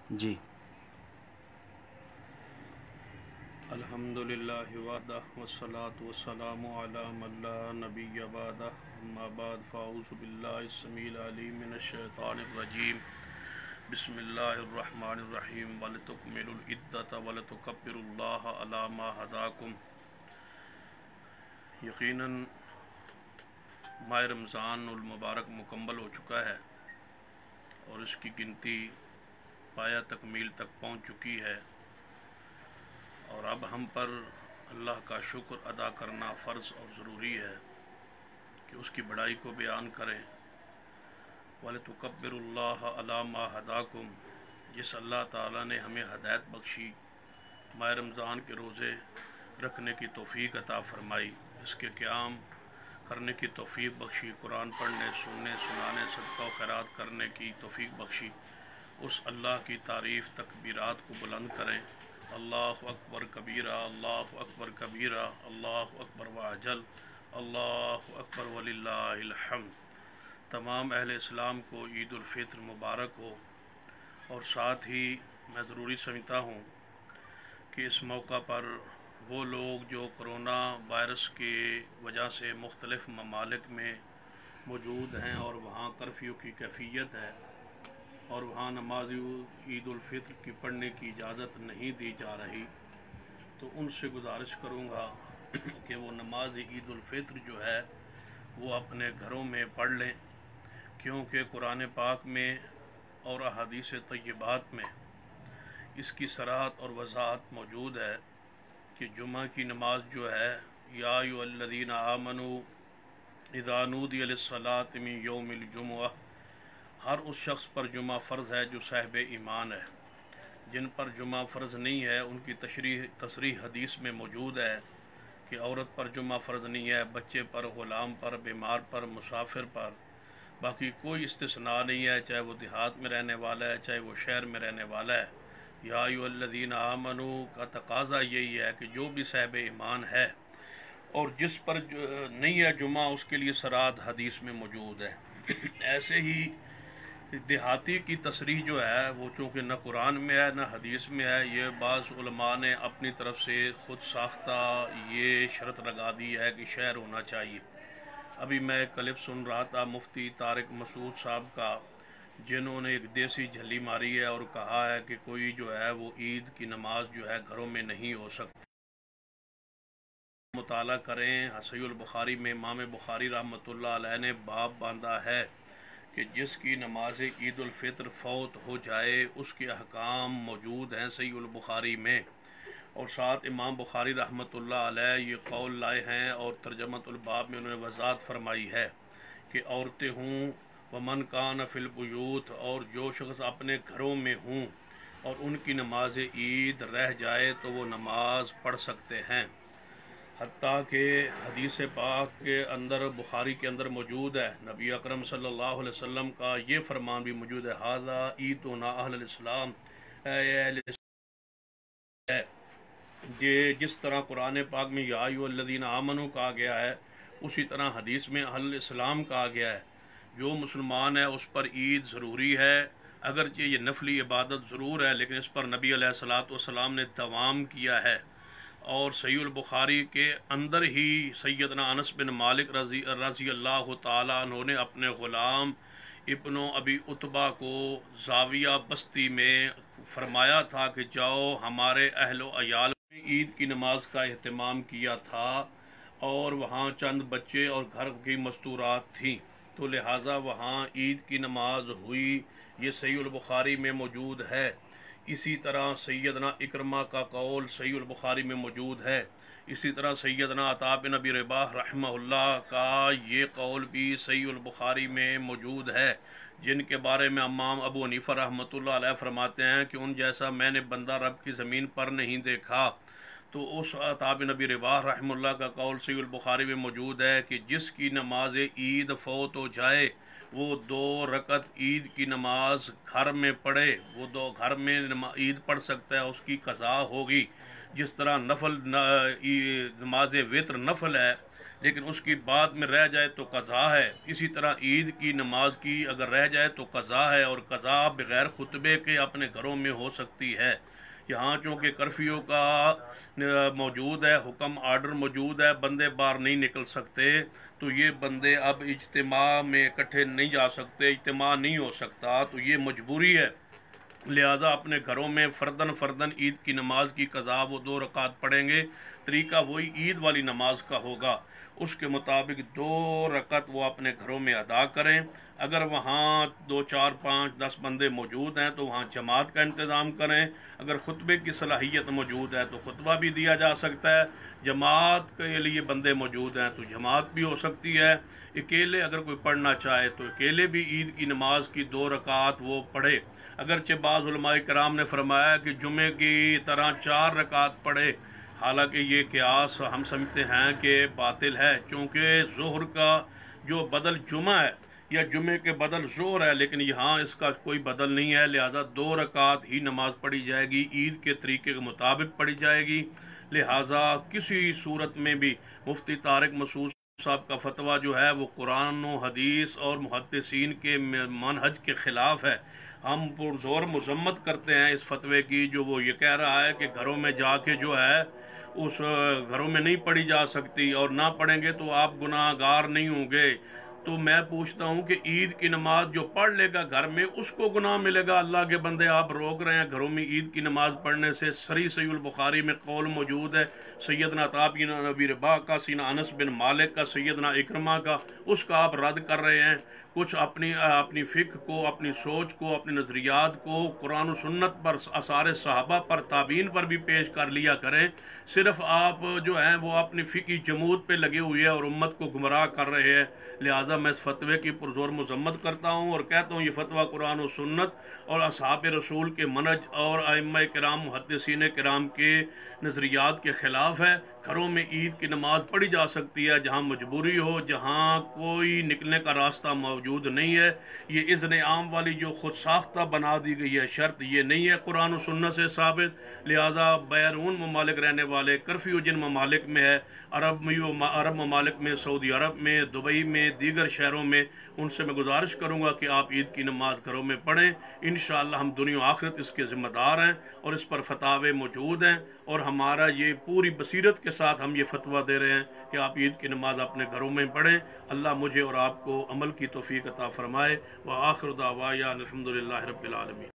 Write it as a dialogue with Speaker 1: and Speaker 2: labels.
Speaker 1: جی
Speaker 2: الحمدللہ وحدہ والصلاة والسلام علی من لا نبی بعدہ اما بعد فاعوذ باللہ السمیع العلیم من الشیطان الرجیم بسم اللہ الرحمن الرحیم وَلِتُكْمِلُوا الْعِدَّةَ وَلِتُكَبِّرُوا اللَّهَ عَلَى مَا هَدَاكُمْ۔ یقیناً ماہ رمضان المبارک مکمل ہو چکا ہے اور اس کی گنتی پایہ تکمیل تک پہنچ چکی ہے، اور اب ہم پر اللہ کا شکر ادا کرنا فرض اور ضروری ہے کہ اس کی بڑائی کو بیان کریں۔ وَلِتُكَبِّرُوا اللَّهَ عَلَى مَا هَدَاكُمْ، جس اللہ تعالیٰ نے ہمیں ہدایت بخشی، ماہ رمضان کے روزے رکھنے کی توفیق عطا فرمائی، اس کے قیام کرنے کی توفیق بخشی، قرآن پڑھنے، سننے، سنانے، صدقہ و خیرات کرنے کی توفیق بخشی، اس اللہ کی تعریف تکبیرات کو بلند کریں۔ اللہ اکبر کبیرہ، اللہ اکبر کبیرہ، اللہ اکبر واجل، اللہ اکبر وللہ الحمد۔ تمام اہل اسلام کو عید الفطر مبارک ہو، اور ساتھ ہی میں ضروری سمجھتا ہوں کہ اس موقع پر وہ لوگ جو کرونا وائرس کی وجہ سے مختلف ممالک میں موجود ہیں اور وہاں کرفیو کی کیفیت ہے اور وہاں نماز عید الفطر کی پڑھنے کی اجازت نہیں دی جا رہی، تو ان سے گزارش کروں گا کہ وہ نماز عید الفطر جو ہے وہ اپنے گھروں میں پڑھ لیں، کیونکہ قرآن پاک میں اور احادیث طیبات میں اس کی صراحت اور وضاحت موجود ہے کہ جمعہ کی نماز جو ہے، یا ایھا الذین آمنوا اذا نودی للصلاۃ من یوم الجمعہ، ہر اس شخص پر جمعہ فرض ہے جو صاحب ایمان ہے۔ جن پر جمعہ فرض نہیں ہے ان کی تصریح حدیث میں موجود ہے کہ عورت پر جمعہ فرض نہیں ہے، بچے پر، غلام پر، بیمار پر، مسافر پر، باقی کوئی استثناء نہیں ہے، چاہے وہ دیہات میں رہنے والا ہے چاہے وہ شہر میں رہنے والا ہے۔ یا ایھا الذین آمنوا کا تقاضا یہی ہے کہ جو بھی صاحب ایمان ہے اور جس پر نہیں ہے جمعہ، اس کے لیے صراحت حدیث میں موجود ہے۔ ایسے ہی دیہاتی کی تصریح جو ہے وہ چونکہ نہ قرآن میں ہے نہ حدیث میں ہے، یہ بعض علماء نے اپنی طرف سے خود ساختہ یہ شرط لگا دی ہے کہ شہر ہونا چاہیے۔ ابھی میں ایک کلپ سن رہا تھا مفتی طارق مسعود صاحب کا، جنہوں نے ایک دیسی جھلی ماری ہے اور کہا ہے کہ کوئی جو ہے وہ عید کی نماز جو ہے گھروں میں نہیں ہو سکتی۔ مطالعہ کریں، صحیح البخاری میں امام بخاری رحمۃ اللہ علیہ نے باب باندھا ہے کہ جس کی نماز عید الفطر فوت ہو جائے اس کے احکام موجود ہیں صحیح البخاری میں، اور ساتھ امام بخاری رحمۃ اللہ علیہ یہ قول لائے ہیں اور ترجمۃ الباب میں انہوں نے وضاحت فرمائی ہے کہ عورتیں ہوں ومن کان فی البیوت، اور جو شخص اپنے گھروں میں ہوں اور ان کی نماز عید رہ جائے تو وہ نماز پڑھ سکتے ہیں۔ حتیٰ کہ حدیث پاک کے اندر، بخاری کے اندر موجود ہے، نبی اکرم صلی اللہ علیہ وسلم کا یہ فرمان بھی موجود ہے، ھذا عیدنا اہل الاسلام، اے اہل ہے، یہ جس طرح قرآن پاک میں یا ایھا الذین آمنوا کہا گیا ہے، اسی طرح حدیث میں اہل الاسلام کہا گیا ہے۔ جو مسلمان ہے اس پر عید ضروری ہے، اگرچہ یہ نفلی عبادت ضرور ہے لیکن اس پر نبی علیہ الصلوۃ والسلام نے دوام کیا ہے، اور صحیح البخاری کے اندر ہی سیدنا انس بن مالک رضی اللہ تعالیٰ عنہ نے اپنے غلام ابن ابی عتبہ کو زاویہ بستی میں فرمایا تھا کہ جاؤ، ہمارے اہل و عیال نے عید کی نماز کا اہتمام کیا تھا اور وہاں چند بچے اور گھر کی مستورات تھیں، تو لہٰذا وہاں عید کی نماز ہوئی، یہ صحیح البخاری میں موجود ہے۔ اسی طرح سیدنا اکرمہ کا قول صحیح البخاری میں موجود ہے، اسی طرح سیدنا عطا بن ابی رباح رحمہ اللہ کا یہ قول بھی صحیح البخاری میں موجود ہے، جن کے بارے میں امام ابو حنیفہ رحمۃ اللہ علیہ فرماتے ہیں کہ ان جیسا میں نے بندہ رب کی زمین پر نہیں دیکھا۔ تو اس عطا بن ابی رباح رحمہ اللہ کا قول صحیح البخاری میں موجود ہے کہ جس کی نماز عید فوت ہو جائے وہ 2 رکعت عید کی نماز گھر میں پڑھے، وہ 2 گھر میں عید پڑھ سکتا ہے، اس کی قضا ہوگی۔ جس طرح نفل نماز وتر نفل ہے، لیکن اس کی بعد میں رہ جائے تو قضا ہے۔ اسی طرح عید کی نماز کی اگر رہ جائے تو قضا ہے، اور قضا بغیر خطبے کے اپنے گھروں میں ہو سکتی ہے۔ یہاں چونکہ کرفیو کا موجود ہے، حکم آرڈر موجود ہے، بندے باہر نہیں نکل سکتے، تو یہ بندے اب اجتماع میں اکٹھے نہیں جا سکتے، اجتماع نہیں ہو سکتا، تو یہ مجبوری ہے۔ لہٰذا اپنے گھروں میں فرداً عید کی نماز کی قضا وہ 2 رکعت پڑھیں گے، طریقہ وہی عید والی نماز کا ہوگا، اس کے مطابق 2 رکعت وہ اپنے گھروں میں ادا کریں۔ اگر وہاں 2 4 5 10 بندے موجود ہیں تو وہاں جماعت کا انتظام کریں، اگر خطبے کی صلاحیت موجود ہے تو خطبہ بھی دیا جا سکتا ہے، جماعت کے لیے بندے موجود ہیں تو جماعت بھی ہو سکتی ہے، اکیلے اگر کوئی پڑھنا چاہے تو اکیلے بھی عید کی نماز کی 2 رکعت وہ پڑھے۔ اگرچہ بعض علماء کرام نے فرمایا کہ جمعے کی طرح 4 رکعت پڑھے، حالانکہ یہ قیاس ہم سمجھتے ہیں کہ باطل ہے، چونکہ ظہر کا جو بدل جمعہ ہے یا جمعے کے بدل ظہر ہے، لیکن یہاں اس کا کوئی بدل نہیں ہے، لہذا 2 رکعت ہی نماز پڑھی جائے گی، عید کے طریقے کے مطابق پڑھی جائے گی۔ لہذا کسی صورت میں بھی مفتی طارق مسعود صاحب کا فتویٰ جو ہے وہ قرآن و حدیث اور محدثین کے منہج کے خلاف ہے۔ ہم پرزور مذمت کرتے ہیں اس فتوے کی، جو وہ یہ کہہ رہا ہے کہ گھروں میں جا کے جو ہے اس گھروں میں نہیں پڑھی جا سکتی، اور نہ پڑھیں گے تو آپ گناہ گار نہیں ہوں گے۔ تو میں پوچھتا ہوں کہ عید کی نماز جو پڑھ لے گا گھر میں اس کو گناہ ملے گا؟ اللہ کے بندے آپ روک رہے ہیں گھروں میں عید کی نماز پڑھنے سے۔ صحیح البخاری میں قول موجود ہے سیدنا عطا بن ابی رباح کا، سیدنا انس بن مالک کا، سیدنا اکرمہ کا، اس کا آپ رد کر رہے ہیں۔ کچھ اپنی فقہ کو، اپنی سوچ کو، اپنے نظریات کو قرآن و سنت پر، آثار صحابہ پر، تابعین پر بھی پیش کر لیا کریں۔ صرف آپ جو ہیں وہ اپنی فقہی جمود پہ لگے ہوئے ہیں اور امت کو گمراہ کر رہے ہیں۔ لہٰذا میں اس فتوے کی پرزور مذمت کرتا ہوں اور کہتا ہوں یہ فتویٰ قرآن و سنت اور اصحاب رسول کے منہج اور ائمہ کرام محدثین کرام کے نظریات کے خلاف ہے۔ گھروں میں عید کی نماز پڑھی جا سکتی ہے جہاں مجبوری ہو، جہاں کوئی نکلنے کا راستہ موجود نہیں ہے۔ یہ اذن عام والی جو خود ساختہ بنا دی گئی ہے شرط، یہ نہیں ہے قرآن و سنت سے ثابت۔ لہذا بیرون ممالک رہنے والے کرفیو جن ممالک میں ہے، عرب ممالک میں، سعودی عرب میں، دبئی میں، دیگر شہروں میں، ان سے میں گزارش کروں گا کہ آپ عید کی نماز گھروں میں پڑھیں۔ انشاءاللہ ہم دنیا و آخرت اس کے ذمہ دار ہیں اور اس پر فتاوے موجود ہیں، اور ہمارا یہ پوری بصیرت کے ساتھ ہم یہ فتویٰ دے رہے ہیں کہ آپ عید کی نماز اپنے گھروں میں پڑھیں۔ اللہ مجھے اور آپ کو عمل کی توفیق عطا فرمائے۔ وآخر دعوانا الحمدللہ رب العالمین۔